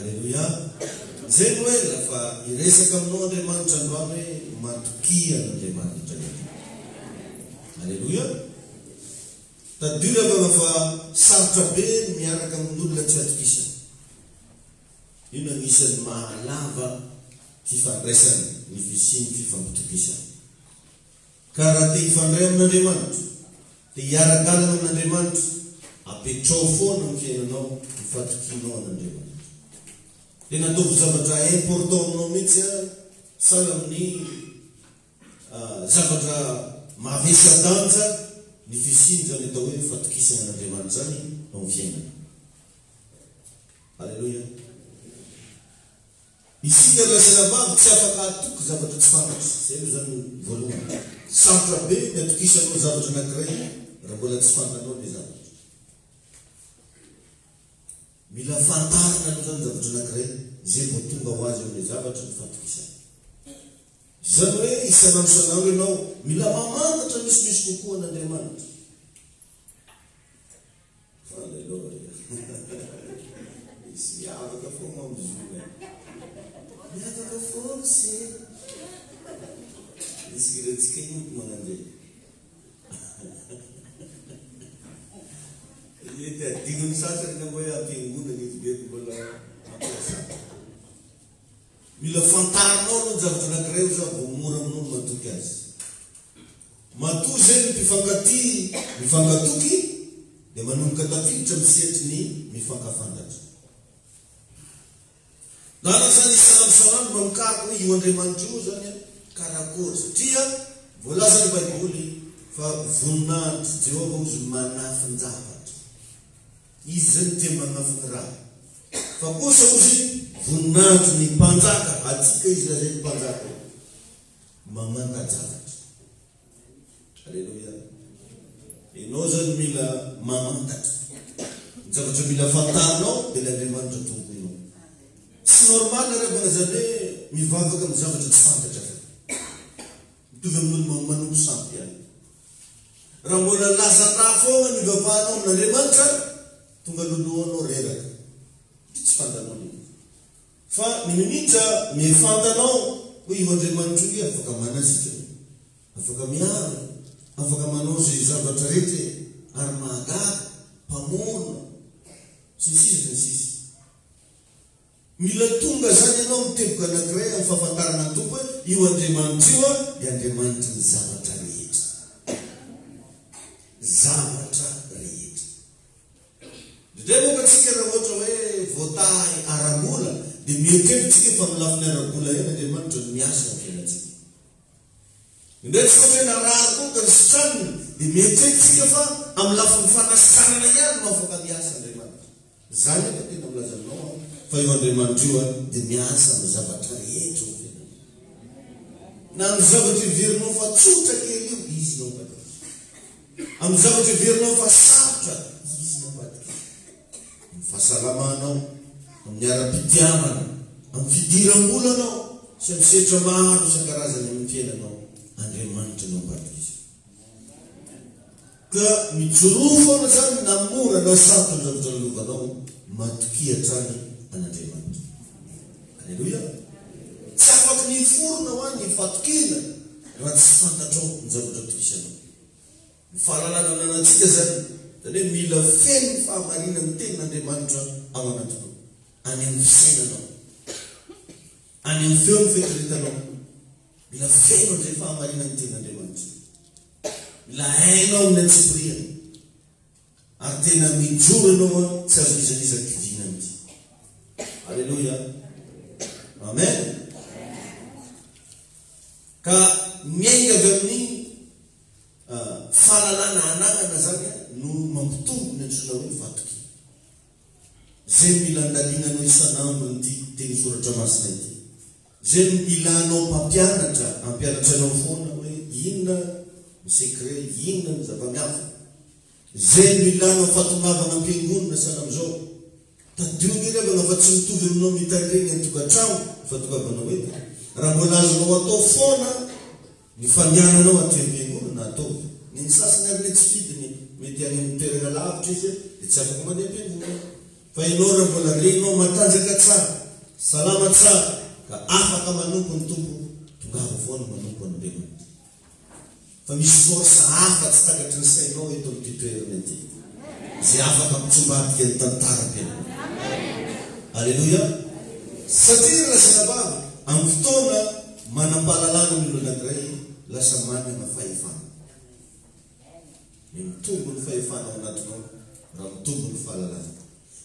Alleluia. Zay hoe lafa iresaka aminao Andriamanitra androany hoe matokia n'Andriamanitra. Alleluia. Tadira lafa sarotra be miaraka amin'olona tsy atokisana. Io anisany mahalava fifandraisana ny fisiny fifampitokisana. Ka raha te hifandray amin'Andriamanitra, te hiara-dalana amin'Andriamanitra, apetrao foana ny fiainanao, ifatokinao an'Andriamanitra. Tena ataovy zavatra important aminao mihitsy sahala amin'ny zavatra mavesa-danja ny fisiny zany atao hoe fatokisana an'Andriamanitra zany ao fiainana. Alleluia. Isika lasanabavy tsy afaka atoky zavatra tsy fantatra. Zay zany voalohany. Sarotra be ny atokisanao zavatra anankiray raha mbola tsy fantanao le zavatra. Mila fantarina aloha zany zavatra anankiray, zay vao tonga ho azy amin'ilay zavatra ny fatokisana. Zany hoe isanandro isanandro ianao mila mamantatra misy kokoa an'Andriamanitra. Alleluia. Isy miavaka foana amin'izio. Miavaka foana se. Isy kirentsika iny mananjay. Ity adinony sasany na hoe ampiangonana izy beky mbola ampiasa. Mila fantarinao aloha zavatra anankiray za vao mora aminao matoky azy. Matoy zay mifangatoky dia manomboka tafiditra misietry ny mifankafantatra. Dala zany isanandro mamikaraka hoe io Andriamanitra io zany karakory satria voalaza ny Baiboly fa voninahitry Jehova ozy manafinjavatra. Izy zany tia manafiny raha. Fa kosa ozy voninahitry ny mpanjaka, atsika izy lazay ny mpanjaka mamantajavatra. Alleluia. Ianao zany mila mamantatra. Zavatra mila fantarinao dia l'Andriamanitra tomponao. Tsy normal revana zany hoe mivavaka amin'ny zavatra tsy fantatra. Mitovy amin'olo manompo sampy ihany. Raha mbola lazan-draha foana ny vavahanao amin'Andriamanitra, tonga lolohanao reraka. Tsy fantanao io. Fa minimitra mifantanao hoe io Andriamanitra io afaka manasika, afaka miara, afaka manao zay zavatra rehetra ary mahagaga, mpamona, sisy. Mila tonga zany ianao miteboka anankiray amin'ny fahafantarana ny tompo hoe io Andriamanitra io dia Andriamanitra ny zavatra rehetra. Zavatra rehetra. Dray moka atsika raha ohatra hoe voatahy arabola dia mieketritsika fa amin'ny lafiny arabola eny Andriamanitra no miasa ny fiainantsika. Indray tsy koa hoe narary koa ka ny sitraniny dia mieketritsika fa amin'ny lafiny fanasitranana ihany no afaka miasa Andriamanitra. Zany efa tena milaza aminao fa io Andriamanitra io dia miasa amin'ny zavatra rehetra ho fiainana. Na amin'ny zavatra iverinao fa tsotra kely io, izy no mpatika. Amin'ny zavatra iverinao fa sarotra, izy no mpatika. Amin'ny fahasalamanao, amin'ny ara-pitiavana, amin'ny fidiram-bolanao, sy amin'ny setra maro isan-karazany amin'ny fiainanao, Andriamanitra no mpatika. Ka mijoroa foana zany na mora na sarotra ny zavatra lovanao, matokia hatrany an'Andriamanitra. Alleluia. Tsy afaka ny forona ho any fatokina raha tsy fantatrao ny zavatra tokisanao. Ny fahalalana anantsika zany hoe mila feno ny fahamarina ny tenin'Andriamanitra ao anatinao, any amin'ny fisainanao, any amin'ny feo ny fitretanao. Mila feno zay fahamarina ny tenin'Andriamanitra. Mila hainao amin'ny antsipiriana ary tena mijoro ianao tsy azo izanizany kivina mity. Alleluia. Amen. Ka miainga avy amin'ny fahalalana ananana zany no mampitombo ny antsoina hoe vatoky. Zay mila andalianao isanandro nyty teny soratra masina ity. Zay milanao mpampianatra, ampianatra anao foana hoe inona ny secret, inona ny zava-mihafa. Zay milanao fatonavana am-piangonana sana amin'izao. Tadiongy revana fa tsy mitovy aminao mitandreny amin'ny tokantrano fatongavana hoe raha mbola azonao atao foana ny fandiananao aty am-piangonana atao. Ny sasany ary tsy fidiny mety any amin'ny toerana lavitra izy dia tsy afaka mandeha am-piangonana. fa ianao raha mbola renao matanjaka tsara salama tsara ka afaka manompo ny tompo tongava foana manompo Andriamanitra fa misy force hafa tsy takatry ny sainao eto amin'ity toerana ity zay afaka mitsombadika ny tantaraka ianao. Alleluia. Satria rasanabavy amin'ny fotoana manampahalalana ny olona anankiray lasa manana fahefana. Mitombo ny fahefana ao anatinao raha mitombo ny fahalalana.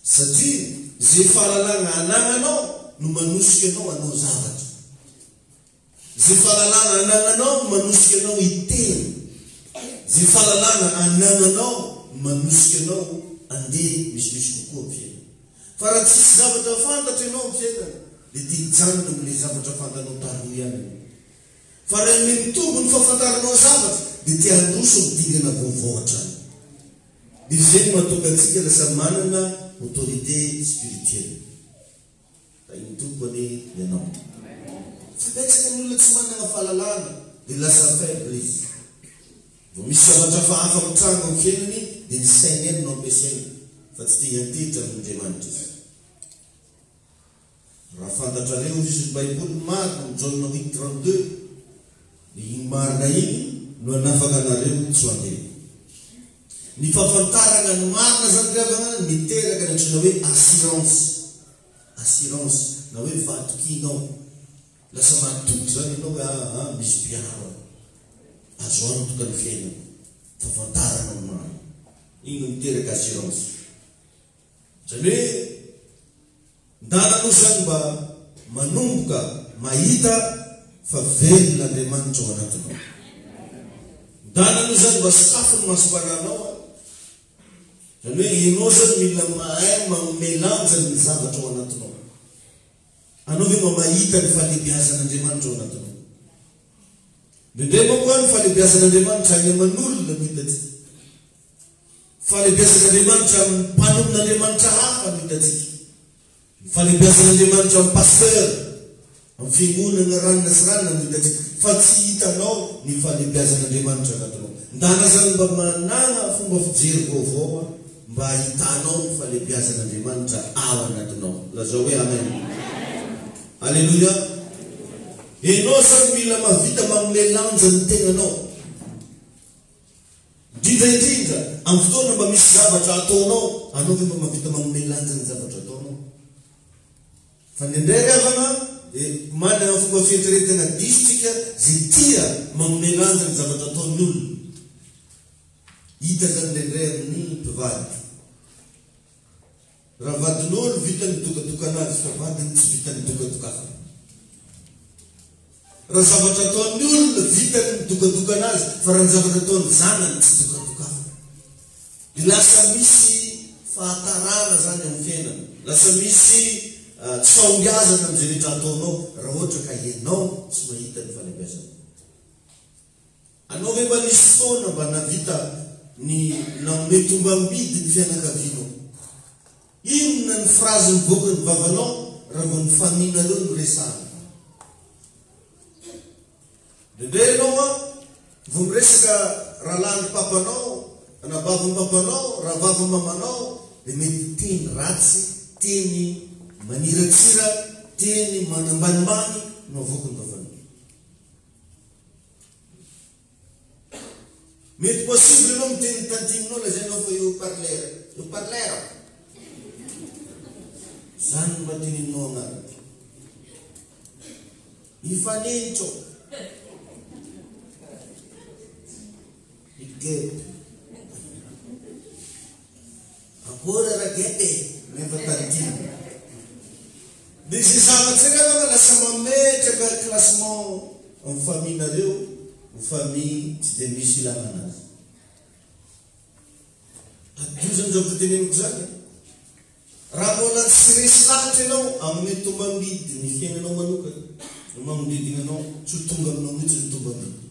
Satria zay fahalalana anagnanao no manosika anao anao zavatra. Zay fahalalana anagnanao no manosika anao hiteny. Zay fahalalana anagnanao no manosika anao andeha misimisy kokoa amin'ny fiainana. Fa raha tsisy zavatra fantatra ianao amin'ny fiainana dia tia hijanona amin'ilay zavatra fantanao taloha ihany. Fa raha mitombo ny fahafantaranao zavatra dia tia handroso midingana vaovao hatrany. Dia izay mahatonga antsika lasa manana autorité spirituelle. Iny tompony ianao. Fa betsaka ny olona tsy manana fahalalana dia lasa faible izy. Vao misy zavatra hafa mitranga amin'ny fiainany dia ny sainy eny no ampiasainy fa tsy tia hiantehitra amin'Andriamanitra izy. Raha fantatra reo izy ny Baiboly marina amin'ny Jaona 8:32 dia iny marina iny no hanafaka anareo tsy ho andeha. Ny fahafantarana ny marina zany ravana miteraka ny antsoina hoe assurance na hoe vatokinao. Lasa matoky zany ianao hoe misy mpiaro azo antoka ny fiainana. Fahafantarana ny marina iny no miteraka assurance. Zany hoe ndananao zany mba manomboka mahita fa velona Andriamanitra ao anatinao. Ndananao zany mba sakafo ny masom-pananao. Zany hoe ianao zany mila mahay mamelanja ny zavatra ao anatinao. Anao ve mahita ny fahalebiazan'Andriamanitra ao anatinao. Indray moa ny fahalebiazan'Andriamanitra any aman'olona no hitatsika. Fahalebiazan'Andriamanitra mpanompon'Andriamanitra hafa no hitatsika. Fahalebiazan'Andriamanitra amin'ny pasteur amin'ny fiangonana ranona sy ranona no hitatsika. Fa tsy hitanao ny fahalebiazan'Andriamanitra anatinao. Ndana zany mba manana fomba fijery vaovao mba hitanao ny fahalebiazan'Andriamanitra ao anatinao. Lazao hoe amen. Alleluia. Ianao zany mila mavita mamelanja ny tenanao. Indrindra amin'ny fotoana mba misy zavatra ataonao, anao ve mba mavita mamelanja ny zavatra ataonao. Fa nendray ravana dia manana fomba fieritreretana disotsika zay tia mamelanja ny zavatra ataon'ny olona. Hita zany nendray amin'ny mpivady. Raha vadin'olo vita ny dokadokanazy fa vadiny tsy vita ny dokadokanazy. Raha zavatra ataon'ny olona vita ny dokadokanazy fa raha ny zavatra ataon'ny zanany tsy dokadokanazy. Dia lasa misy fahatarana zany amin'ny fiainana. Lasa misy tsaongazana amin'izay rehetra ataonao raha ohatra ka ianao tsy mahita ny fahalebiazana. Anao ve mba nisy fotoana mba navita ny nanome tombam-bidy ny fianakavianao. Inona ny frazy mivoaka ny vavanao raha vao ny faminareo no resahana. Indray ianao vao miresaka rahalahy ny papanao, anabavy ny papanao, rahavavy ny mamanao, dia mety teny ratsy, teny maniratsira, teny manambanimbany no avoaka ny vavanao. Mety possible ianao miteny tantininao la zay anao fa eo parlera. Zany mba teninao agnaraka. Ifanenitro. Igety. Akory ragety nefa tantiny. Dia izay zavatra ireo lasa mametraka classement amin'ny famillenareo, ny famille tsy dia misy ilana azy. Adozany zavatra teneniko zany. Raha mbola tsy resy lavitra ianao amin'ny tombam-bidy ny fiainanao manokana, no magnodidinanao tsy ho tonga aminao mihitsy ny tombam-bidy.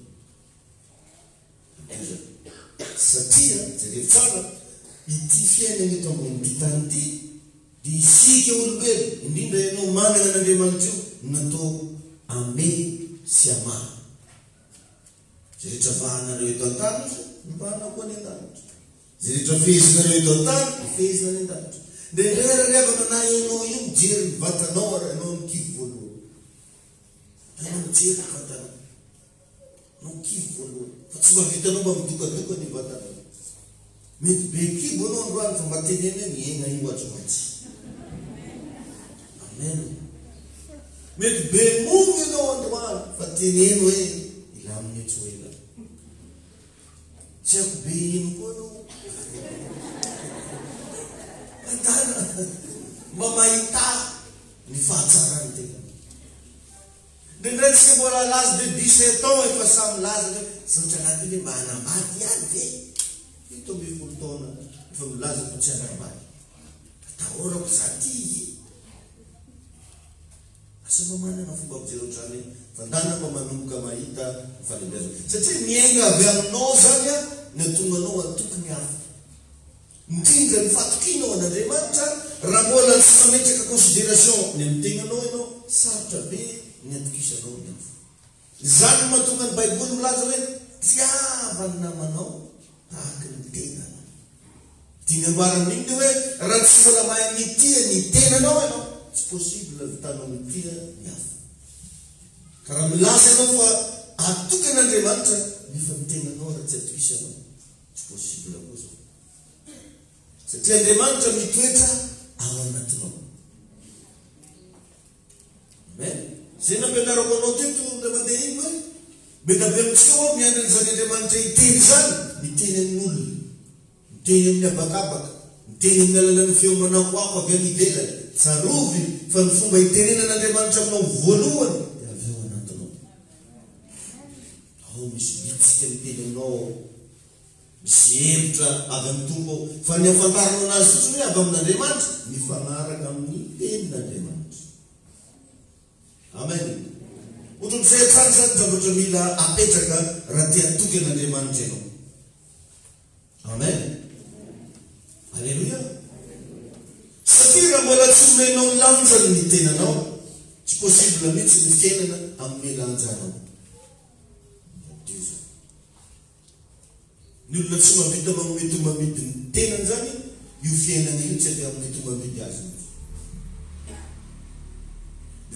Satria jereo tsara ity fiainana eto ambony tany ity dia isika olombelo indrindra ianao manana an'Andriamanitra io natao ame sy amaha. Zay rehetra vahanareo eto an-tany ny vahana koa any an-danitra. Zay rehetra fehezinareo eto an-tany ny fehezina any an-danitra. Dia rehefa nanahinao io mijery ny vatanao ary ianao ny kivy voalohany. Ianao mijery ny vatanao. Anao kivy voalohany. Fa tsy mahavitanao mba midokadoka ny vatanao. Mety be kibo anao androany fa mba teneny hoe miaina io azo matsy. Amen. Mety be mongy anao androany fa teneny hoe ila amin'ny tsy ho ela. Tsy haiko be ino koa anao. Andana mba mahita ny fahatsarany tena. Dia ndraiky tsy mbola laza de 17 ans efa samy laza hoe saotra anaty hoe mba hanambady ihany ve. Ito amby 10 taona efa milaza fa tsy hanambady. Atahorako zaty. Asa mba manana fomba mijery ohatrany fandana mba manomboka mahita falebiazana. Satria miainga avy aminao zany a ny atonganao atokony hafa. Indrindra ny fatokinao an'Andriamanitra raha mbola tsy mametraka considération ny amitegnanao ianao sarotra be ny atokisanao ny hafa. Zany mahatonga ny Baiboly milaza hoe tiava ny namanao tahaka ny tenanao. Dimy ambarany iny hoe raha tsy mbola mahay mitia ny tenanao ianao tsy possible vitanao mitia ny hafa. Ka raha milaza ianao fa atoky an'Andriamanitra nefa ny tenanao raha tsy atokisanao tsy possible koa zao. Satria Andriamanitra mitoetra ao anatinao. Amen. Zay nampianarako anao teto nda mandeha iny hoe mety be amintsika ao miandry an'izany Andriamanitra hiteny zany miteny amin'olona, miteny amin'ny abakabaka, miteny amin'ny alalan'ny feomanako avy any ivelany. Tsarovy fa ny fomba hitenenan'Andriamanitra aminao voalohany dia avy ao anatinao. Ao misy bitsika miteny aminao. Misy hevitra avy amin'ny tompo fa ny afantaranao anazy fotsiny hoe avy amin'Andriamanitra mifanaraka amin'ny tenin'Andriamanitra. Amen. Ohatr'izay tsara zany zavatra mila apetraka raha tia atoky an'Andriamanitra ianao. Amen. Alleluia. Satria raha mbola tsy omenao lanjany ny tenanao tsy possible mihitsy ny fiainana amin'ny lanjanao. Ny olona tsy mahavita manomety mamity ny tenany zany io fiainana io tsy avy amin'ny mety mamity azy.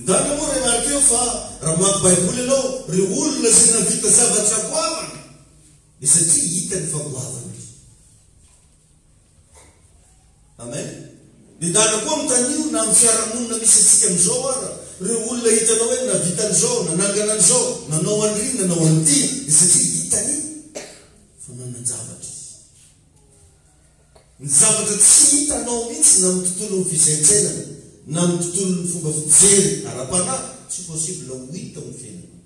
Ndana moa remarque eo fa raha mamaky Baiboly ianao reo olona zay navita zavatra goavana dia satria hita ny fagoavana izy. Amen. Dia ndana koa mitanio na amin'ny fiarahamonina misy atsika amin'izao ara reo olona hitanao hoe navita an'izao, nanangana an'izao, nanao an'ry, nanao an'ity dia satria hitany ny zavatra tsy hitanao mihitsy na amin'ny tontolon'ny fisaintsainana na amin'ny tontolon'ny fomba fijery ara-panahy tsy possible ho hita ho fiainana.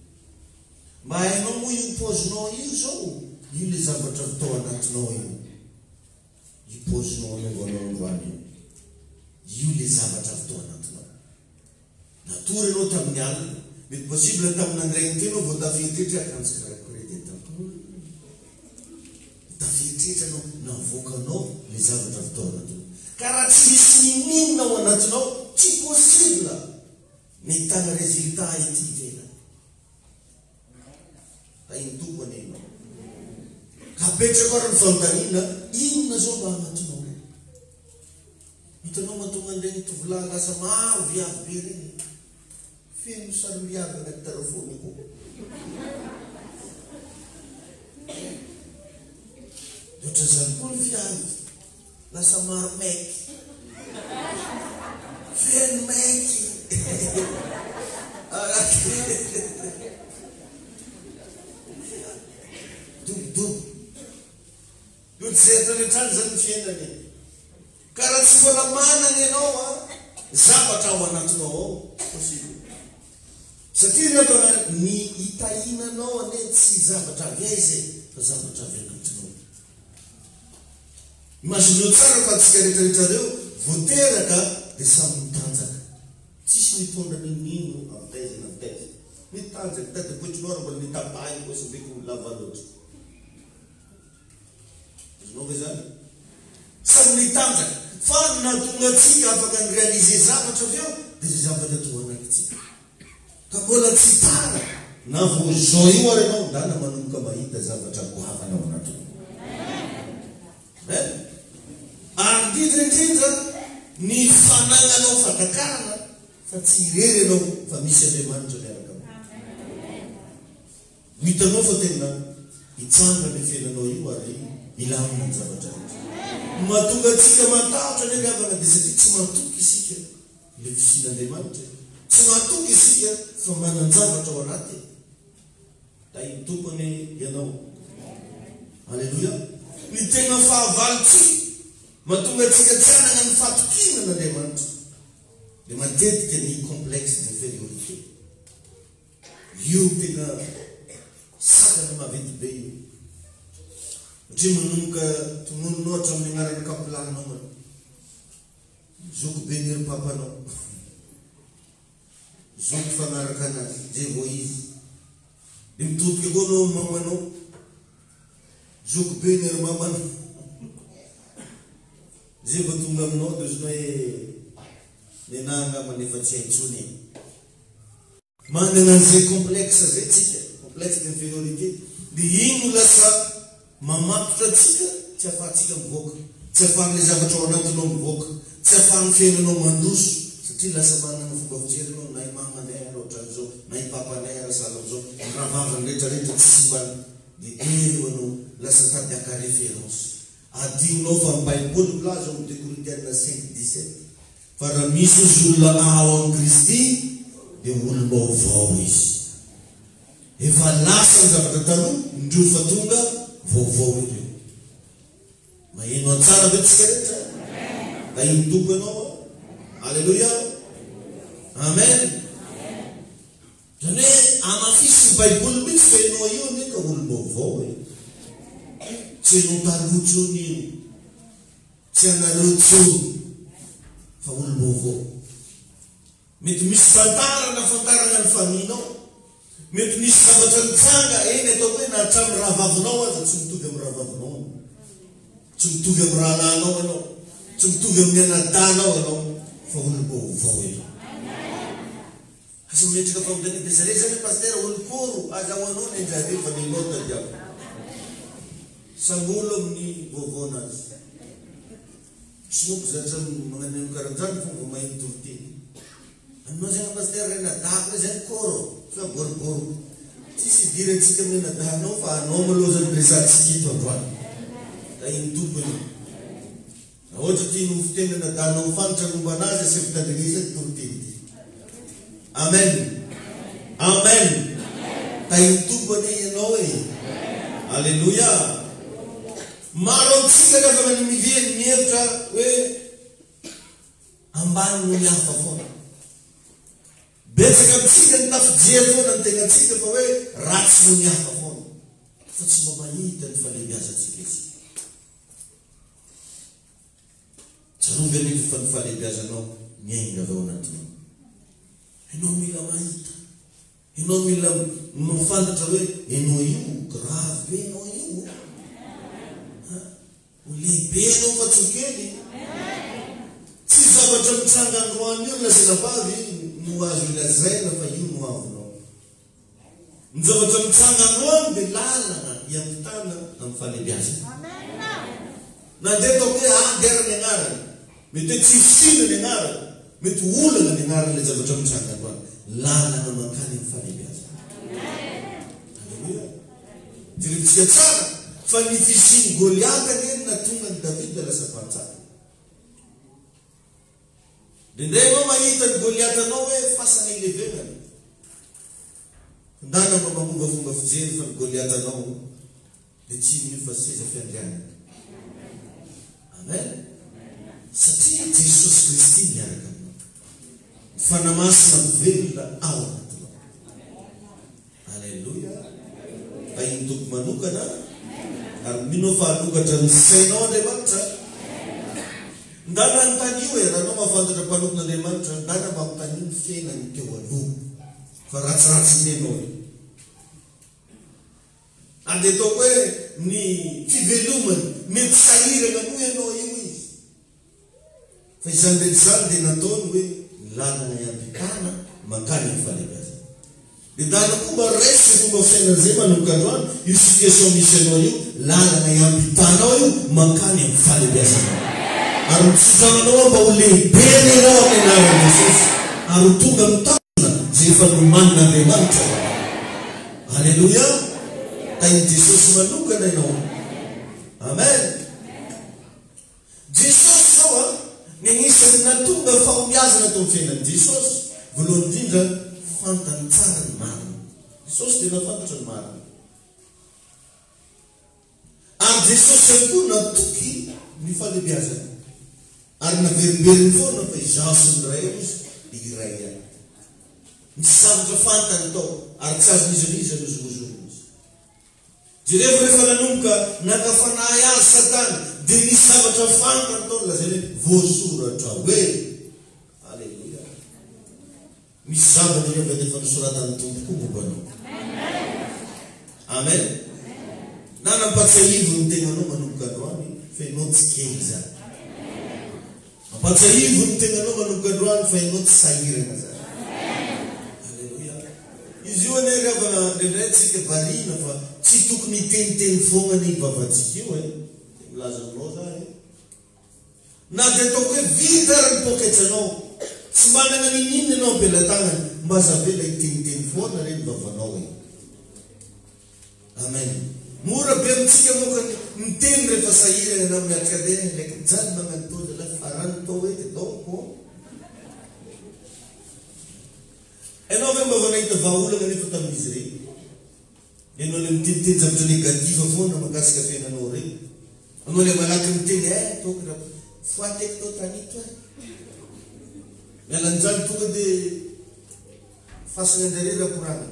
Mba hainao moa io pozinao io zao io le zavatra vitao anatinao io. Io pozinao anaovanao androany io le zavatra vitao anatinao. Natory ianao tamin'ny alina mety possible tamin'ny andrainy teo anao vao tafiritritra akanjy karakoreteny tampoly. Tafiritritra anao navoakanao le zavatra vitao anatinao. Ka raha tsy misy ninina ao anatinao tsy possible mitana résultat ity ivelany. Hainy tompony ianao. Ka apetraka ary ny fanontaniana inona zao mba anatinao. Hitanao mahatonga an'ireny tovolahy lasa maro viavy be reny. Feno saromiavy anaty tarafony koa. Otra zany koa ny viavy lasa maro maiky. Feno maiky. Dobodobo. Io zay rehetrany zany fiainany. Ka raha tsy mbola manana ianao zavatra ao anatinao ao possible. Satria rehefa ny hitahinanao ane tsy zavatra avy aiza fa zavatra avy anatinao. Imagineo tsara fa atsika rehetrarehetra reo voateraka dia samy mitanjaka. Tsisy mitondra ninino amin'ny taiza na taiza. Mitanjaka tady poitrinao mbola nitapahy koa sy beky lava loatra. Azonao ve zany? Samy mitanjaka. Fa natonga atsika afaka ny réaliser zavatra avy eo dia zay zavatra tonga anakitsika. Ka mbola tsy tara na vo zao io ary ianao ndana manomboka mahita zavatra goavana ao anatinao. Ary indrindra Ny fananganao fatakarana fa tsy irery anao fa misy Andriamanitra miaraka aminy. Hitanao fa tena hitsanga ny fiainanao io ary ilamina ny zavatra rehetra. Mahatonga antsika matahotra ny havana dia satria tsy mahatoky isika le fisin'Andriamanitra. Tsy mahatoky isika fa manan-javatra ao anaty. Da iny tompony ianao. Alleluia. Ny tena fahavalontsika mahatonga antsika tsy hanana ny fahatokina n'Andriamanitra. Dia matetika ny complexe d'infériorité. Io tena sakana maventy be io. Satria manomboka tomono ohatra amin'ny agnaran'ny kapilanao. Zoko be ny ry papanao. Zoko fanaraka anazy, zay vao izy. Dia mitodika koa anao mamanao. Zoko be ny ry mamanao. Zay vao tonga aminao dia ozy hoe menanga manefa tsy haintsony. Manana an'izay complexe zay tsika, complexe d'infériorité. Dia iny lasa mamatotra atsika, tsy afahantsika mivoaka. Tsy afahan'ilay zavatra ao anatinao mivoaka. Tsy afahan'ny fiainanao mandroso. Satria lasa manana fomba fijery anao, na i mamanay ara ohatran'izao, na i papanay ara sahala amin'izao. Ny rahavavany rehetrarehetra tsy simbany. Dia eo anao lasa tadiaka référence. Adinonao fa ny Baiboly milaza ao amin'ny Corinthiens 5:17. Fa raha misy izy olona ao amin'ny Kristy dia olona vaovao izy. Efa lasa ny zavatra taloha, indrio fa tonga vaovao ireo. Maheno an-tsara be tsika rehetra. Da iny tompo ianao. Alleluia. Amen. Zany hoe amafisy ny Baiboly mihitsy fa ianao io ny ka olona vaovao e. Tsy ianao talotsony io. Tsy anareo tsony. Fa olona vaovao. Mety misy fantarana ny faminao. Mety misy zavatra nitsanga eny atao hoe na hatramin'ny rahavavinao aza tsy mitovy amin'ny rahavavinao. Tsy mitovy amin'ny rahalanao ianao. Tsy mitovy amin'ny anadanao ianao. Fa olona vaovao ianao. Asa metrika famidana dia zareo zany pasteur olokoro azahoanao ny anjare fa ny lota diabo. Sangolo amin'ny vaovao anazy. Smoko zatra magnano karanjany fomba mahiny toroteny. Anao zany pasteur rena dako zany koro. Fa boroboro. Tsisy dire antsika amin'ny nadahanao fa anao maloha zany presantsika ito androany. Da iny tompony. Ohatra tia no fiteny nadahanao fantatra momba anazy asy fitandrinisa toroteny. Amen. Amen. Da iny tompony ianao e. Alleluia. Maro antsika rehefa manimiveny mihevitra hoe ambany no mihafa foana. Betsaka amintsika ny tafijea foana ny tegnantsika fa hoe ratsy no mihafa foana. Fa tsy mba mahita ny falebiazantsika izy. Tsarovy an'io fa ny falebiazanao miainga avy ao anatinao. Ianao mila mahita. Ianao mila mafantatra hoe ianao io grave be ianao io. Lehibe anao fa tsokely. Tsy zavatra mitsanga androany io na senabavy no azo ilazaina fa io no avinao. Ny zavatra mitsanga androany dia lalana hiampitana amin'ny falebiazana. Nandeha tao hoe diara ny agnarany. Mety hoe tsy fina ny agnarany. Mety olana ny agnarany zavatra mitsanga androany. Lalana mankany amin'ny falebiazana. Alleluia. Direntsika tsara. Fa ny fisiny Goliata ny na tonga ny Davida lasa mpanjaka. Dia ndray anao mahita ny Goliatanao hoe fasana ilevenany. Ndana mba mamomba fomba fijery fa ny Goliatanao dia tsy ino fa seza fiandrianana. Amen. Satria Jesosy Kristy miaraka aminao. Fanamasina velona ao anatinao. Alleluia. Fa iny toko manokana. Ary mino fa alokatra ny sainao Andriamanitra. Ndana ny tany io e, raha anao mahafantatra mpanompon'Andriamanitra, ndana mampitany ny fiainany teo aloha. Fa ratsiratsy ny ianao e. Andeha ataoko hoe ny fivelomany mety sahirana moa ianao io izy. Fa izany rehetra izany dia nataony hoe lalana iampitana mankany amin'ny falebiazana. Dia ndana koa mba resy fomba fiainana izay manomboka androany, io situation misy ianao io, lalana iampitana io mankany amin'ny falebiazana. Ary mitsodragnanao mba ho lehibe ianao amin'ny anaran'i Jesosy. Ary ho tonga mitandrina zay efa nomanin'Andriamanitra. Alleluia. Ka i Jesosy manokana ianao. Amen. Jesosy zao ny anisany natonga fahombiazana tao amin'ny fiainan'i Jesosy. Voalohany indrindra fantany tsara ny marina. Jesosy dia nafantatra ny marina. Ary Jesosy ihany koa natoky ny fahalebiazana. Ary naverimberiny foana fa izansy ny ray izy dia iray ihany. Misy zavatra fantany tao ary tsy azo nizaniza nozomozony izy. Jereo rehefa nanomboka nakafanahy azy Satana dia misy zavatra fantany tao lazay hoe voasoratra hoe. Alleluia. Misy zavatra rehefa efa nosoratany Tompo koa mombanao. Amen. Nampatsiahivo ny tegnanao manomboka androany fa ianao tsy kely zany. Mampatsiahivo ny tegnanao manomboka androany fa ianao tsy sahirana zany. Alleluia. Izy io ane ravana ndraindray tsika variana fa tsy tokony hiteniteny foana ny vavantsika io milaza aminao zany. Na dia ataoko hoe vita raha ny poketranao tsy manana ninino ianao ampelantagnany mba zavela hiteniteny foana reny vavanao. Amen. Mora be amintsika moka miteny rehefa sahirana ianao amin'ny atrikadena ndraiky jany magnano tao zala farany tao hoe dia taoko. Ianao ve mba vanahita vahaolana nefa tamin'izy reny? Ianao le miteniteny zavatra negativa foana mahakasika fiainanao reny. Anao le malaky miteny taoko raha foateky tao tanito mialan'izany tonga dia fasana anjareo raha korana.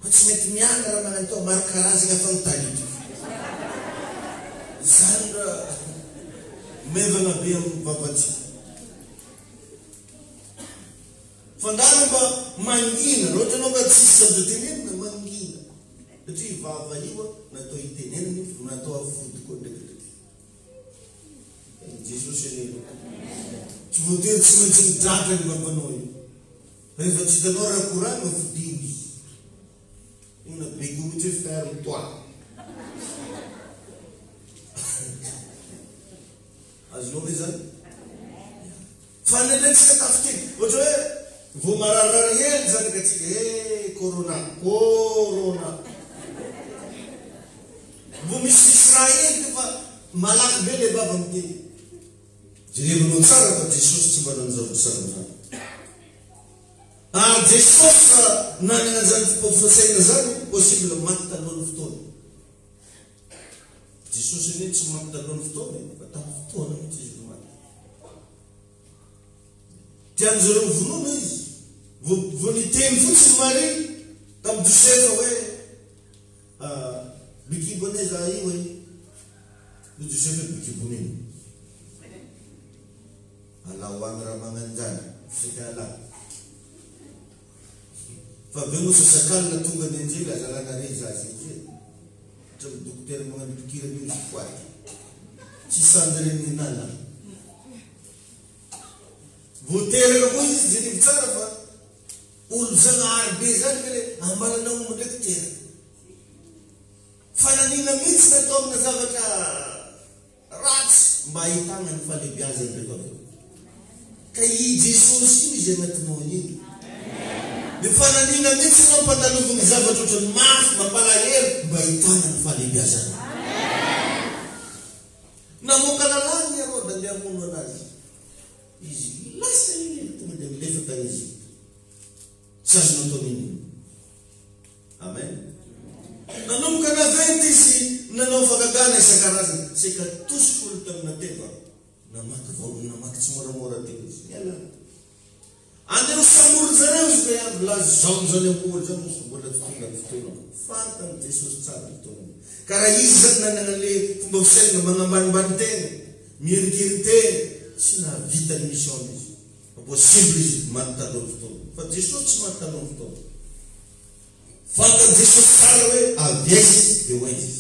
Fa tsy mety miana raha magnano tao maro karazana fanotanito. Zany raha mevana be amin'ny vavantsika. Fandana mba mangina, raha ohatra anao ka tsisy zavatra tenenina mangina. Satria vava io natao hitenenina natao afody koa ndraiky. Jesosy anelo. Tsy voatery tsy maintsy midratra ny vavanao io. Rehefa tsy hitanao raha korana afodiny izy. Ina begomitry faire toi. Azonao ve zany? Fa nendretsika tafokely. Ohatra hoe vao mararary hely zany ka tsika corona. Vao misy raha hely fa malaky be le bava miteny. Jerevanao tsara fa Jesosy tsy manao zavatra tsara zany. Ary Jesosy nanana zany fipaofasaina zany possible maty talohany fotoana. Jesosy anie tsy maty talohany fotoana fa tamin'ny fotoana mihitsy izy maty. Tian'izareo vonoina izy. Vao niteny fotsiny Maria tamin'ny Josefa hoe bikibo ane za io hoe io Josefa bikiboniny. Ala hoany raha magnano zany fika ala. Fa be moa sasakalina tonga ny anjely azalana re zazy anjely. Hatraminy dokotera magnano pikira mino foaty. Tsy sandy reny ninana. Voateraka koa izy jerevy tsara fa olo zagnahary be zany ka le ambalanao momba ndraiky tera. Fananina mihitsy natao amina zavatra ratsy mba ahitana ny fahalebiazany rehefa aveo. Ka i Jesosy io izy anatinao iny. Ny fananina mihitsy anao mpandalovo ny zavatra ohatrany mafy mampalahelo mba ahitana ny fahalebiazana. Namoaka lalàna iarô da le amono anazy. Izy lasa iny tonga dia milefa tany izy. Tsy azo natao nini. Amen. Nanomboka naventy izy nanao fagagana isan-karazany. Seka tosikolo tamina teva. Namaky tsy moramora teo izy. Miala. Andeo samory zareo izy ka lazao zany amboly zany izy mbola tonga ny fotoana. Fantany Jesosy tsara fotoana. Karaha izy zany nanana le fomba fisaina magnambanimbany tena, mierikery tena, tsy nahavita ny mission izy. Possible izy maty talohany fotoana. Fa Jesosy tsy maty talohany fotoana. Fantany Jesosy tsara hoe aveza dia hoaizy.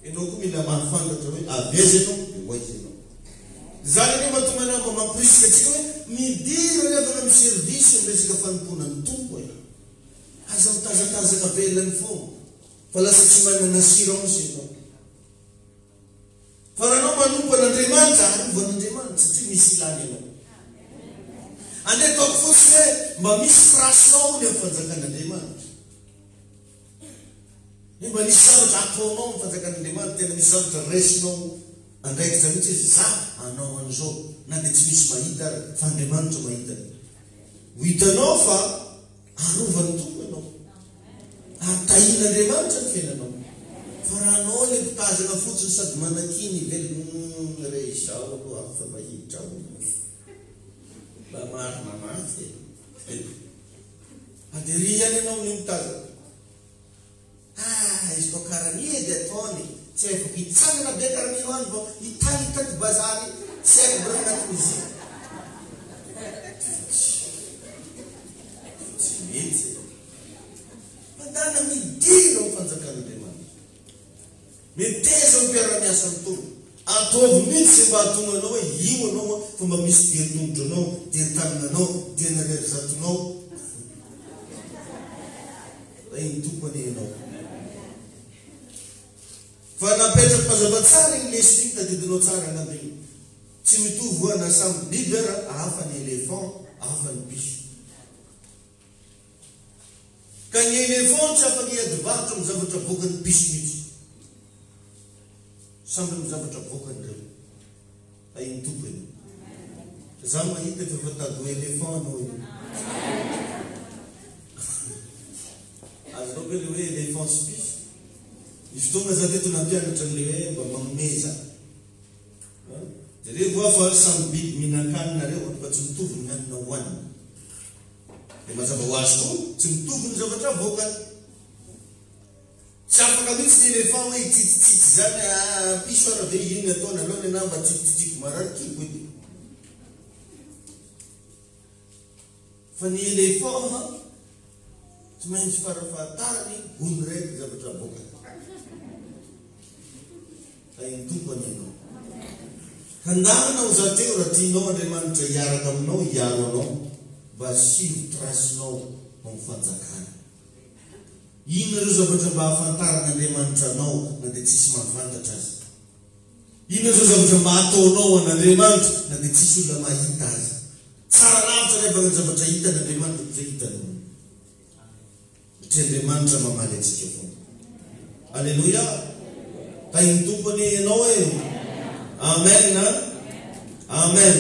Ianao koa mila mahafantatra hoe aveza ianao dia hoaizy ianao. Zany ane mahatonga anao mba mampirisika atsika hoe midira rehefa amin'ny servisy amresaka fanompona ny tompo e. Aza mitazatazaka velany foana. Fa lasa tsy manana assurance ianao. fa raha anao manompo an'Andriamanitra arovan'Andriamanitra satria misy ilany ianao. Andeha ataoko fotsiny hoe mba misy frasinao ny amin'ny fanjakan'Andriamanitra. Mba misy zavatra ataonao amin'ny fanjakan'Andriamanitra, tena misy zavatra resinao andraikitra mihitsy izy za anao an'izao na dia tsy misy mahita ary fa Andriamanitra mahita. Ho hitanao fa arovany tompo ianao. Atahin'Andriamanitra ny fiainanao. Fa raha anao ilay mpitazana fotsiny sady manakiny velona re izao aloha afa mahiditra ao. Mba marina mafy. Adery ihany ianao ny mitazana. Izy ko karaha ny edy ataony. Tsy haiko hitsangana be karaha ny hoany vao hitany bazary. Tsy haiko bra anatin'izy. Tsy metsy. Mandana midina ho fanjakan'Andriamanitra. Meteza ho mpiara-miasa ny tompo. Ataovy mihitsy mba hatonga anao hoe io anao fa mba misy dia tongotro anao, dia tanananao, dia narery-zatonao. Iny tompony ianao. Fa napetraka mazava tsara iny lesy iny tadidinao tsara an'Andriamanitra. Tsy mitovy ho ana samby biby ara, hafa ny éléphant, hafa ny piso. Ka ny éléphant tsy afaka hiadivarotra amin'ny zavatra voakan'ny piso mihitsy. Samby amin'ny zavatra voakan'ireo. Iny tompony. Za mahita fa efa tady ho éléphant anao io. Azonao ve le hoe éléphant sy piso? Izy tonga za teto nampianatra le hoe mba mameza. Dia revo fa samy biby mihinan-kanina reo fa tsy mitovy ny hanina hohanina. Dia mazava ho azy koa tsy mitovy ny zavatra voakany. Tsy afaka mihitsy ny éléphant hoe hitsitsitsitsy zany piso ara ve iny ataony aloha na mba tsikotsitsiko mararikiko edy. Fa ny éléphant tsy maintsy farafahatarany gony raiky zavatra voakany. Iny tompony ianao. Handamina ho za teo raha tianao Andriamanitra hiaraka aminao, hiaro anao mba sivo trasinao amin'ny fanjakana. Ino ireo zavatra mba hahafantaran'Andriamanitra anao na dia tsisy mahafantatra azy. Ino ireo zavatra mba hataonao an'Andriamanitra na dia tsisy olona mahita azy. Tsara lavitra rehefa ny zavatra hitan'Andriamanitra zay hitanao. Satria Andriamanitra mamaly antsika foana. Alleluia. Ka iny tompony ianao hoe amen. Amen.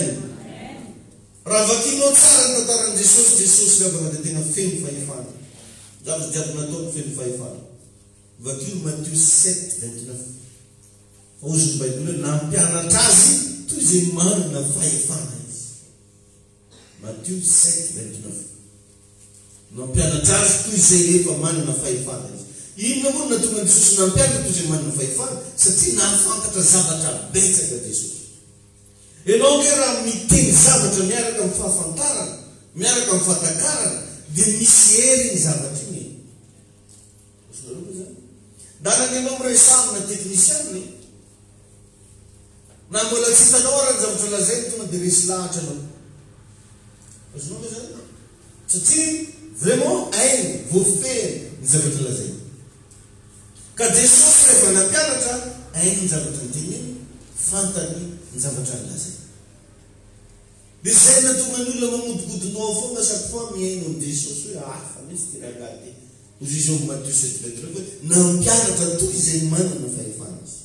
Raha vakinao tsara ny tantaran'i Jesosy, Jesosy ravaka dia tena feno fahefana. Zavatra jiaby nataony feno fahefana. Vakio Matthieu 7:29. Fa ozy ny Baiboly hoe nampianatra azy toy izay manana fahefana izy. Matthieu 7:29. Nampianatra azy toy izay rehefa manana fahefana izy. Inona moa natonga Jesosy nampianatra toy izay manana fahefana? Satria nahafantatra zavatra betsaka Jesosy. Ianao nge raha miteny zavatra miaraka amin'ny fahafantarana, miaraka amin'ny fahatakarana, dia misy hery ny zavatra iny. Danany ianao miresamina teknisiany, na mbola tsy hitanao raha ny zavatra lazainy tonga dia resy lahatra anao. Azonao ve zany? Satria vraiment hainy, voafehiny ny zavatra lazainy. Ka Jesosy rehefa nampianatra, hainy ny zavatra nyteniny, fantany ny zavatra lazainy. Dia zay natonga ny olona mamodikodinao foana chaque fois miaino ny Jesosy hoe hafa mihitsy ty ragady. Ozy izy ao Matthieu 7:29 hoe nampianatra toy izay manana fahefana azy.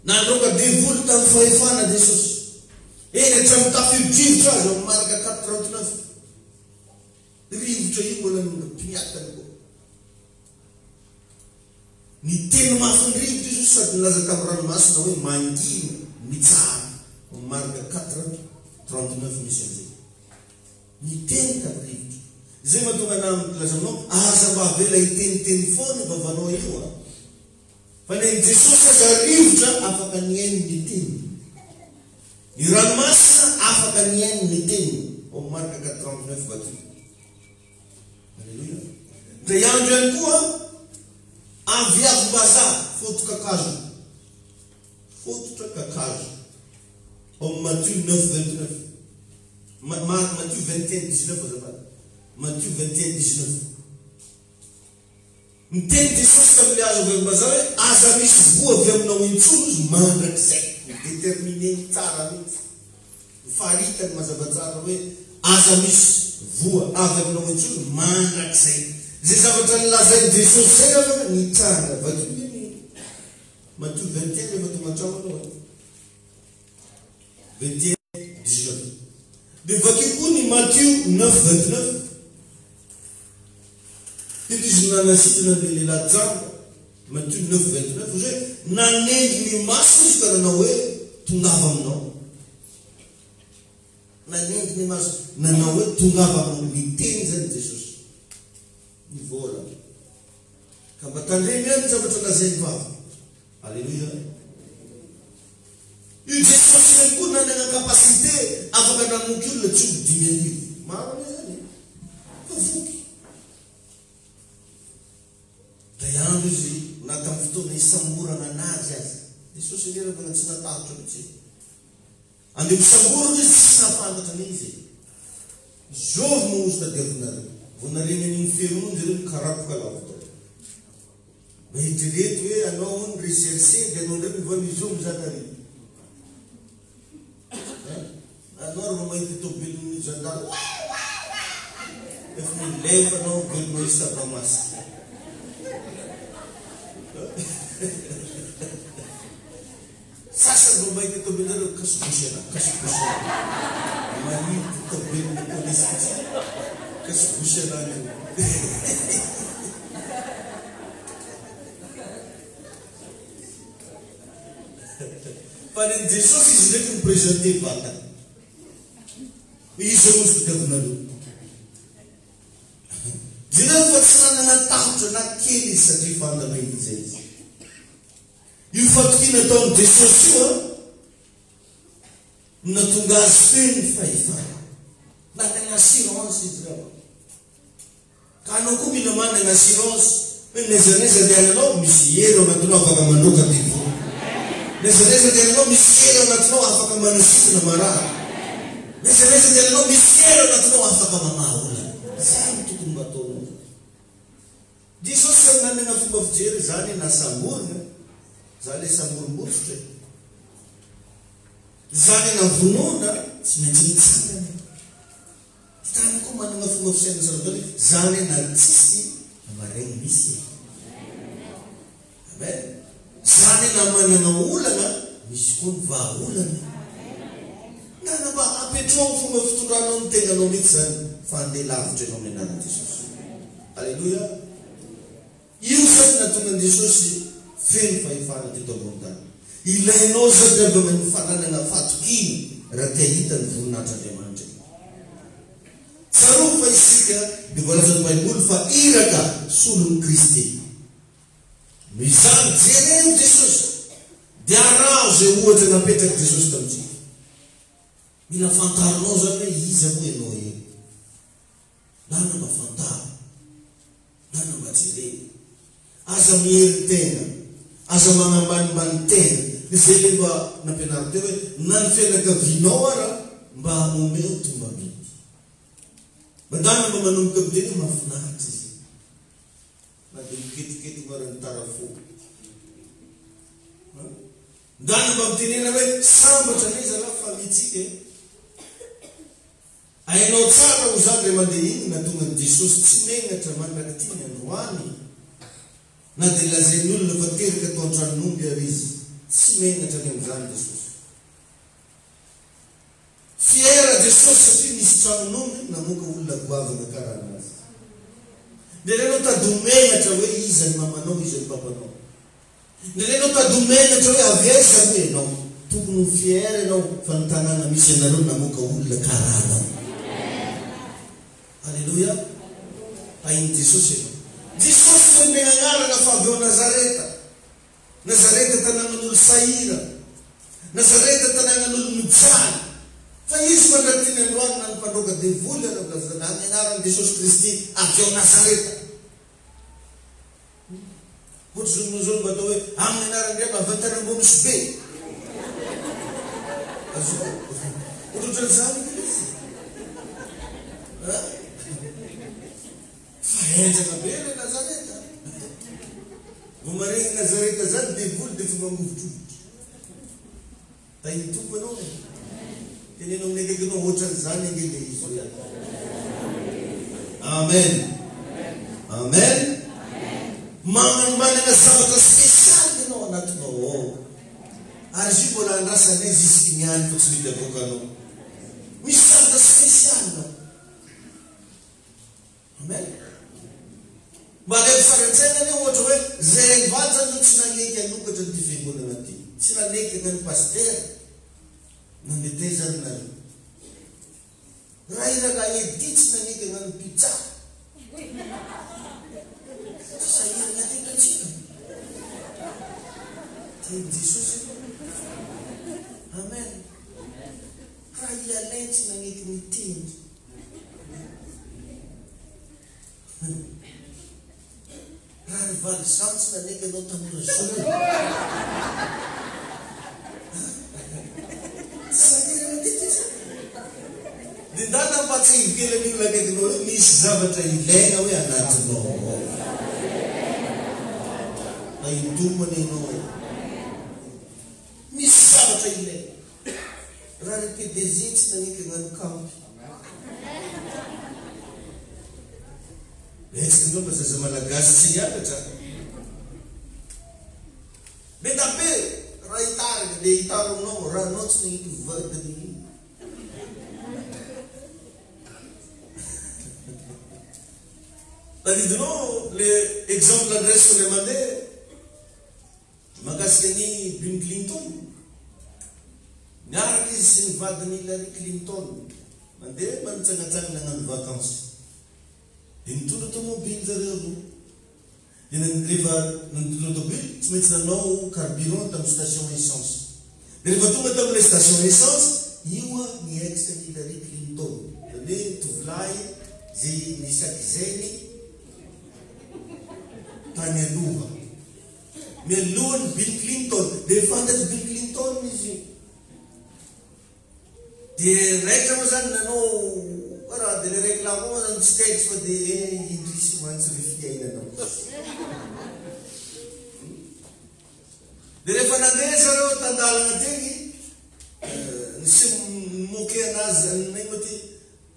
Nandroka devoly tamin'ny fahefana Jesosy. Eny hatramin'ny tafio-drivotra azy ao maraka 4:39. Rivotra io mbola mpiatany koa. Ny teny mafy ny rivotra izy sady nilaza tamin'ny ranomasina hoe mangina mitsara. Marka 4:39 misy an'izay. Ny teny tamin'ny rivotra. Zay mahatonga na milaza aminao aza mba avela hiteniteny foana vavanao io a. Fa ny Jesosy aza rivotra afaka niaino ny teny. Ny ranomasina afaka niaino ny teny. Ao Marka 4:39 vakio. Alleluia. Dia iandro ihany koa aviavim-bazaha fototra kakazo. Fototra kakazo. Au Matthieu 9:29. Matthieu 21:19 azafady. Matthieu 21:19. miteny Jesosy tamin'ny azo avy ambaza hoe aza misy voa avy aminao intsony izy mandrakizay déterminé tsara mihitsy faharitany mazavatsara hoe aza misy voa avy aminao intsony mandrakizay zay zavatra nilazainy Jesosy zay afaka nitsara vakiny Matthieu 21 efa tonga an-trano 21 19 dia vakiny koa ny Matthieu 9 29 izy nanasitrana le lehilahy jamba Matthieu 9 29 hoe nanengy ny maso izy ka nanao hoe tongava aminao nanengy ny maso nanao hoe tongava aminao miteny zany Jesosy nivola ka mba tandreny any zavatra lazainy vava alleluia io Jesosy reny koa nanana kapasité afaka namoky olona tsy ho 10,000 maro ame zany fa voky da andro izy na tamin'ny fotoana isamborana anazy azy Jesosy lerana tsy natahotro mihitsy andeha misamborana izy tsy nafantatra n'izy zovy mozy tadiavinareo vonareny an'iny feronjy reo karapoka lavitra mahitrereto hoe anao ny recherché dia anao ndray mivoa mizomy zakary anao ro mahita tobelon'ny zandary efa milefa anao belonao isavamasy sasany ro mahita tobelonareo kasibosena mahita tobelon'ny polisy kasibosena fa ny Jesosy izy ndraiky miprésente vatany izy ozy tadiavinareo direo fa tsy nanana tahotra na kely izy satria fantana izy izy io fatokina ataon'ny Jesosy io natonga azy feno fahefana nanana assurance izy reo ka anao koa mila manana assurance hoe nezaneza dia ananao misy hery ao anatinao afaka mandroka divo nezaneza dia ananao misy hery ao anatinao afaka manasitina marary nezaneza dia ananao misy hery ao anatinao afaka mamaolana zany tokony mba ataonao Jesosy samy nanana fomba fijery zany na samborina zany le samborim-bofotra zany na vonoana tsy maintsy mitsangana tany koa manana fomba fisaina zareo zany na tsisy amaregny misy amen zany na manana olana misy koa ny vahaolana nana mba apetrao fomba fitondranao ny tegnanao mihitsy zany fa andeha lavitra ianao amin'ny anarany Jesosy alleluia io zany natonga an Jesosy feno fahefana teto ambony tany ilainao zany avy amin'ny fananana fatokiny raha tia hita ny voninahitran'Andriamanitra tsaroa fa isika dia voalazan'ny Baiboly fa iraka solon'ny Kristy noho izany jereo Jesosy dia araho zay ohatra napetraky Jesosy tamintsika mila fantarinao zany hoe iza moa ianao eny nana mba fantaro nana mba jereo aza mihery tena aza magnambanimbany tena izay le mba nampianary tena hoe na ny fianakavinao ara mba momeo tombabiby mandana mba manomboka aminteny hoe mahafinaritra izy na dia miketikety marany tarafo ndana mba mitenena hoe sambatra ne izy alafa famitsika ainao tsara ho zany ray mandeha iny natonga ny Jesosy tsy megnatra mandraky ty ny androany na dia lazainy olona fa terika atao an-tranon'omby ary izy tsy megnatra ny amin'izany Jesosy fiera Jesosy satria nisy tranon'omby namoka olona goavana karana azy dia renao tadomegnatra hoe iza ny mamanao iza ny papanao dia renao tadomegnatra hoe avesa hoe ianao tokony ho fiera ianao fa ny tanàna misy anareo namoka olona karana alleluia hainy Jesosy ianao Jesosy foi megnanarana fa avy eo Nazareta tanànan'olo sahira Nazareta tanànan'olo mijaly fa izy mandratiny androany na ny mpandroka devoly na ny anaran'i Jesosy Kristy avy eo Nazareta ohatra zao zao mba atao hoe amin'ny anaran'Andriamanitra mavantana ambony misy be ohatrany zany izy fa enjana be le Nazareta Vomareny Nazareta zany devoly dia fa mamovotrovotra. Tahiny tompo anao. Tenenao amin'ny akaikinao ohatran'izany angely izy. Amen. Amen. Manana zavatra spesialy ianao anatinao. Ary izy mbola andrasanay jusque niany fa tsy mety avoakanao. Misy zavatra spesialy nao. Amen. Mba ilay faratsaina ane ohatra hoe zay vatany tsy naneky anokatra ny fiangonana ty. Tsy naneky na ny paster. Nandetezany na raha iragaha edy tsy naneky na ny pizza. Sahirana tena tsika. Teny Jesosy. Amen. Raha ialay tsy naneky ny teny. Raha ny valy zany tsy naneky anao tanora zoro. Sahirana tena tsika. Dia ndana mba tsy hivelany olona akaikinao hoe misy zavatra ilaina hoe anatinao. Ahitomany ianao. Misy zavatra ilaina. Raha ny PDG tsy naneky agnano kampy. Etsika ndreo mazaza malagasy tsy niakatra. Metape raha hitarika dia hitaro aminao raha anao tsy naneky vadiny. Tadidinao le exemple adresse le mandeha mahakasika ny Bill Clinton. Niaraka izy sy ny vadiny Hillary Clinton mandeha manitsangatsangana hagnano vacances. Dia nitondra tomobily zareo roa. Dia rehefa nitondra tomobily tsy maintsy nanao carburant tamin'ny station essence. Dia rehefa tonga tamin'ilay station essence, io ny ex Hillary Clinton. Dia tovolahy zay nisakizeny tany aloha. Mialohan'ny Bill Clinton. Dia fantatry Bill Clinton izy. Dia raika moa zany nanao raha dia le réclame moa zany tsy tetsy fa dia indrisy mantsy refiainanao. Dia rehefa nandeha zareo tandalana teny nisy moke anazy zany naino ty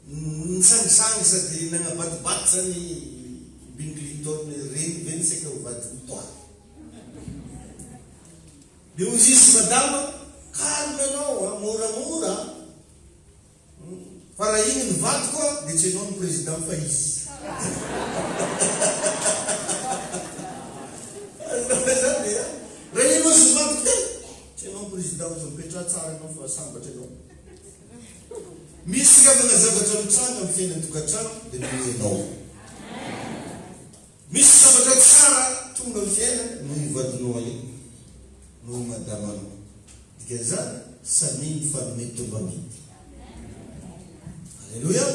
nisangisangy sady nagnabaty zany Bill Clinton reny veny seka ho vady mitoany. Dia hozy izy madama calme anao moramora. Fa raha iny ny vaty koa dia tsy hainao ny président fa izy. Raha iny moa sy vaty te tsy hainao ny président fa mipetra tsara ianao fa sambatra ianao. Misy karazana zavatra mitranga amin'ny fiainana tokantrano dia noho misy zavatra tsara tonga amin'ny fiainana noho ivadinao io noho madamanao. Dikan'izany samy mifanome tombamidy. Alleluia.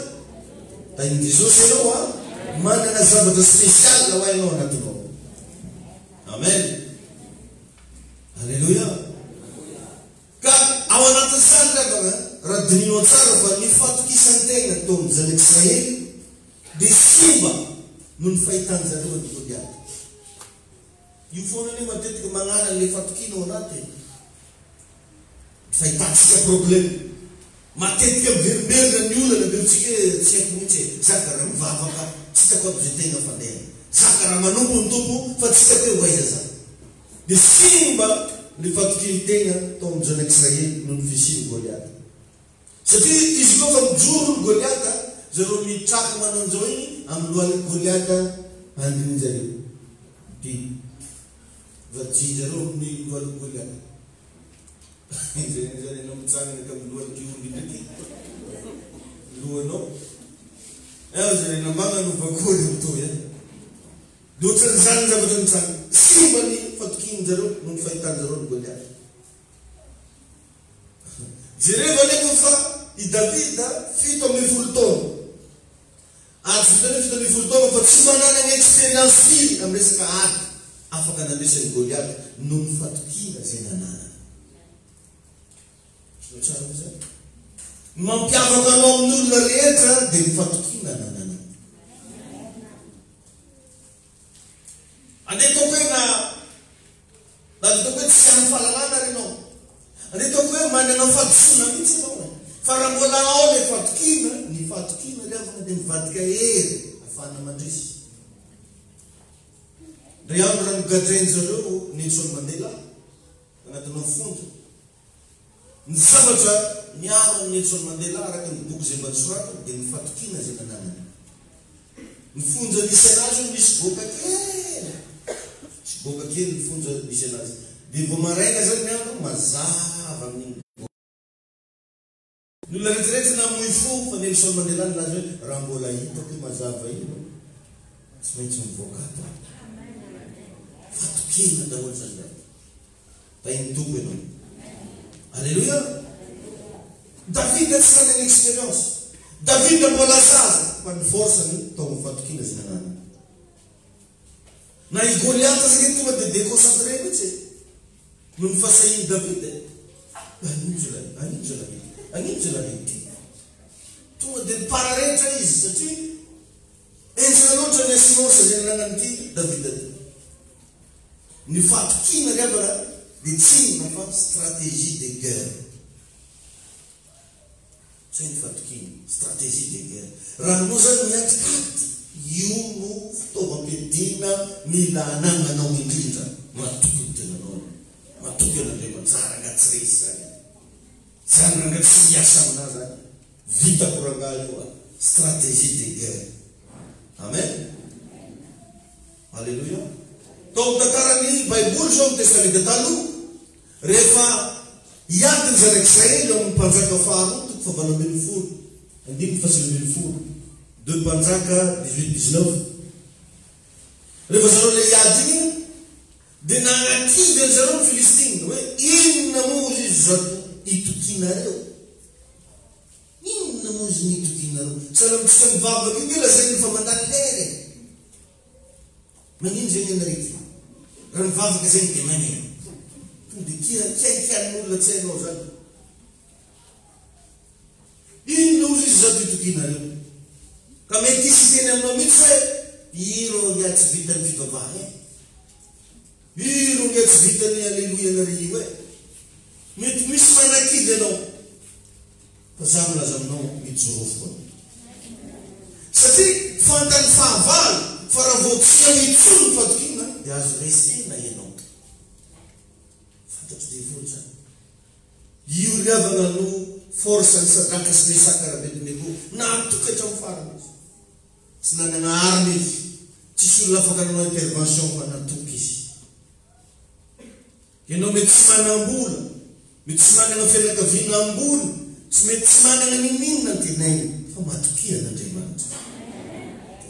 Tainy Jesosy ianao manana zavatra spesialy ho hainao anatinao. Amen. Alleluia. Ka ao anatin'izany raha dininao tsara fa ny fatokisan-tegna tao amin'ny zanaka Israely dia simba no ny fahitany zareo ny Goliaty. Io foana ane matetika magnana le fatokiana ao anaty. Fahitantsika problème. Matetika miveriberina ny olana dia tsika tsy haiko mihitsy zaka raha mivavaka tsy tako aby zay tegna fandeha. Zaka raha manompo ny tompo fa tsy tako hoe hoaiza zany. Dia simba ny fatokiny-tegna tao amin'ny zanaka Israely no ny fisiny Goliaty. Satria izy koa fa mijoro ny Goliaty, zareo mitraka manao an'izao iny amin'ny lohan'ny Goliaty andriny zareo. Dia vaji zareo amin'ny lohan'ny Goliaty. Zay anao mitsangana ka amin'ny lohan'ny kiomby ndraiky. Lohanao. Zay nambagna no vakoly mitoy. Dia ohatran'izany zavatra mitsangana. Simba ny fatokiny zareo no ny fahitany zareo ny Goliaty. Jereva nefa fa i Davida 7 taona. Ary vitany 7 taona fa tsy manana ny expérience firy amin'ny resaka ady afaka nandresany Goliaty no ny fatokina zay nanana. Tsara zany. Mampiavaka anao amin'ny olona rehetra dia ny fatokina nanana. Andeha ataoko hoe na mivadika hery afahana mandrisy. Ndray andro raha migadrainy zareo Nelson Mandela agnatina fonja. Ny zavatra niaro Nelson Mandela araka ny boky izay mba nisoratra dia ny fatokina izay nananany. Ny fonja nisy anazy misy boka kely. Misy boka kely ny fonja misy anazy. Dia vao maraina zany ny andro mazava amin'iny. Ny olona rehetrarehetra namoy fo fa Nelson Mandela nilaza hoe raha mbola hitako mazava ino tsy maintsy mivoaka ato. Fatokina daholo zany raha. Tain'ny tompo ianao. Alléluia. David tsy nanana expérience. David mbola zaza fa ny force-ny tao amin'ny fatokina izy nanana. Na i Goliath zany tonga dia déconcentré mihitsy. No ny fasahiny David anino zalahy ity. Tonga dia nipara rehetra izy satria enjana loatra ny assurance izay nananany ity David ity. Ny fatokina rehefa dia tsy na fa stratégie de guerre. Zay ny fatokina, stratégie de guerre. Raha moa zany miatikaty io no fitaovam-piadiana mila ananganao indrindra. Matoky ny tenanao. Matoky an'Andriamanitra tsara angatsy resy zany. Zany rangatsy miasa amina zany. Vita korangaha io a stratégie de guerre. Amen. Alléluia. Tao tantaran'ny Baiboly zao ny Testamenta taloha rehefa hiadiny zanak'Israely ao amin'ny mpanjaka faharoa toko fa 20 andimy fa 20 deux mpanjaka 18-19. Rehefa zareo le hiady iny dia nanakidy an zareo ny Filistina hoe inona moa izy zato itokinareo. Inona moa izy nitokinareo. Salamitsika mivavaka iny lazay ny fa mandany lery. Manino zay ny anarety. Raha mivavaka zay dia manino. Dia kian'olona tsy hainao zany. Inona moa izy zato itokinareo. Ka mety isy teny aminao mihitsy hoe iro ngia tsy vitany fivavaha e. Iro ngia tsy vitany aleloia nary hoe. Mety misy manakidy ianao. Fa za milaza aminao mijorofo. Satria fantany fahavalo fa raha vao tsy amitsolo ny fatokina dia azo resena ianao. Fantatro dia voly zany. Io riavana no force ny Sadraka sy Mesaka Abednego natokatra amin'ny farany izy. Tsy nanana army izy. Tsisy olona afaka nanao intervention fa natoky izy. Ianao mety tsy manam-bola, mety tsy manana fianakaviana ambony, tsy mety tsy manana ninina ny tenainy fa matokia n'Andriamanitra.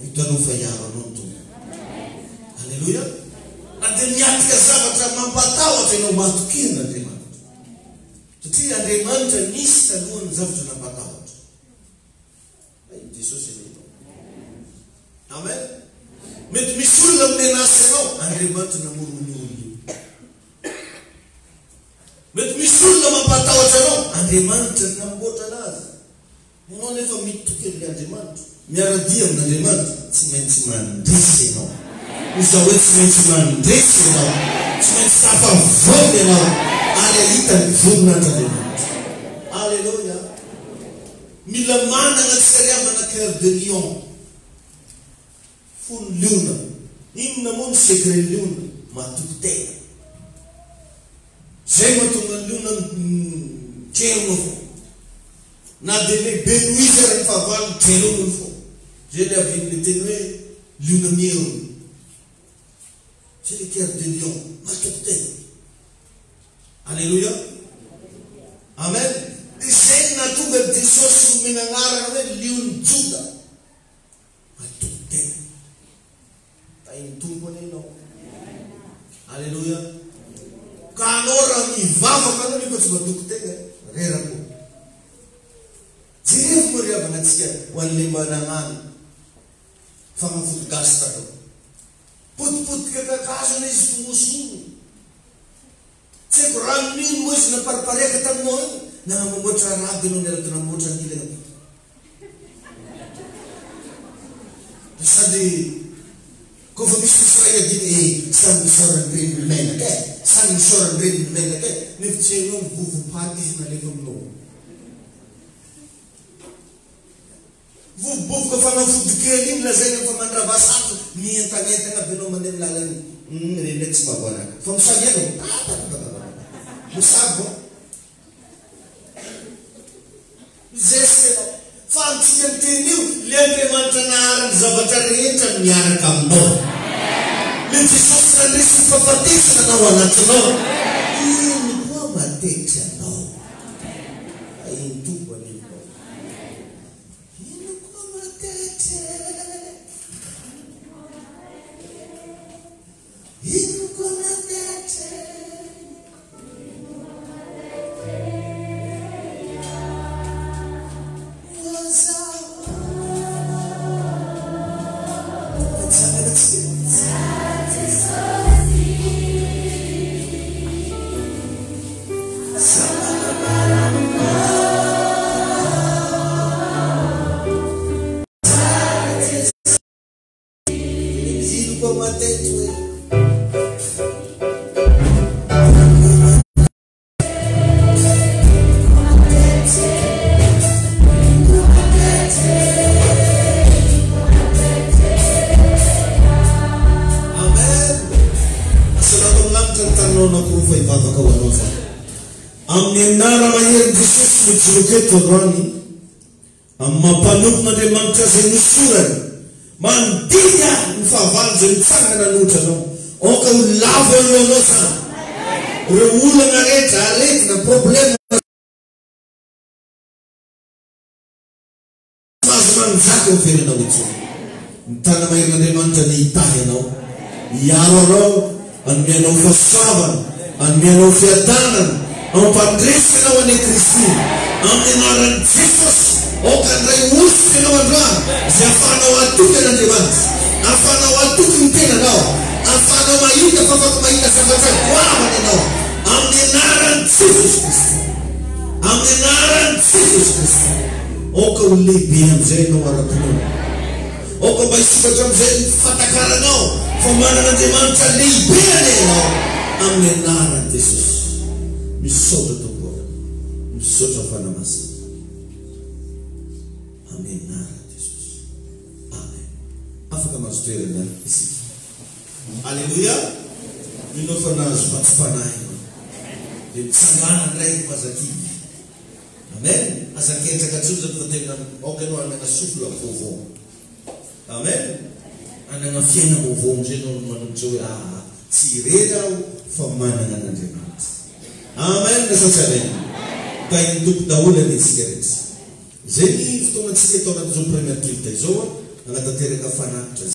Hitanao fa iaro anao ny tompo. Alleluia. Na dia miatika zavatra mampatahotra ianao matokia n'Andriamanitra. Satria Andriamanitra nisy talohany zavatra nampatahotra. Jesosy ianao. Amen. Mety misy olona menasy ianao, Andriamanitra namorony olona io. Mety misy olona mampatahotra ianao, Andriamanitra namboatra anazy. Ianao nefa mitoky amin'ny Andriamanitra. Miaradia amin'Andriamanitra tsy maintsy mandresy ianao. Iza hoe tsy maintsy mandresy ianao. Tsy maintsy tafavory ianao. Ary ahita ny voninahitran'Andriamanitra. Alléluia. Mila manana tsiriavana cœur de lion. Fony liona. Inona moa ny secret liona? Matoky tena. Zay mahatonga ny liona kerona fo. Na dia lehibe noizy ary ny fahavalo kerona fo. Zay le avin'le teny hoe liona mierona. C'est le cœur de lion. Matoky tena. Alléluia. Amen. Zay natonga Jesosy nomena anarana hoe liony Joda. Matoky tena. Tain'ny tompony ianao. Alléluia. Ka anao raha mivavaka anao nefa tsy matoky tena rerako. Jerevy moa riavana antsika ho an'le mananano fagnafoty gasy taloha. Potipotika kakazona izy tomosiny. Tsy haiko rano nino moa izy naparipariaka taminao iny. Na mamoatra raby ianao niaraka namoatra ny ilana. Sady koa fa misy ray adiny samy misorany reny ny menaka e. Samy misorany reny ny menaka e. Nefa tsy hainao mivovopaty izy nalefa aminao. boboboboka fanafody kely iny lazaina fa mandravasato mientanentana benao mandeha milalany reny tsy mahaboaraka fa misagy anao misabo zesy anao fa antsika miteny io le Andriamanitra naharany zavatra rehetra miaraka aminao le Jesosy nandresy fahafatesana anao anatinao iny koa matetry anao iny tombo anio iny koa matetry iny koa matetry mampanompon'Andriamanitra zay nosorany mandinya ny fahavalo zay mitsangana notra anao oka ho lavo eo anao zany reo olana rehetra aretina problème mazo manjaka eo verenao itsony mitana maherin'Andriamanitra ny hitahy anao hiaro anao anomeanao fahasoavana anomeanao fiadanana ampandresy anao ane Kristy amin'ny anaran'i Jesosy okandray osy anao androany zay afahanao atoky an'Andriamanitra afahanao atoky ny tenanao afahanao mahita fa afaka mahita zavatra goavana anao amin'ny anaran'i Jesosy Kristy amin'ny anaran'i Jesosy Kristy oka ho lehibe amizay anao ara-pinoana oka mba hisokatra amizay fatakaranao fa manan'Andriamanitra lehibe ane anao amin'ny anaran'i Jesosy misaotra tompo misaotra fanamasina amen anaran'i Jesosy amen afaka mazotoerana isika alleluia minao fa nahazo vatsopanahy dia mitsangana ndray mazakivy amen azaketraka tsotra fa tena oka anao anana sofla vaovao amen anana fiaina vaovao amizay anao manombotra hoe tsy rera aho fa manana an'Andriamanitra amen nasatry amen ka iny tompo daholo anitsika rehetra zay ny fotoana antsika atao anatin'izao premier culte izao anatanteraka fanatitra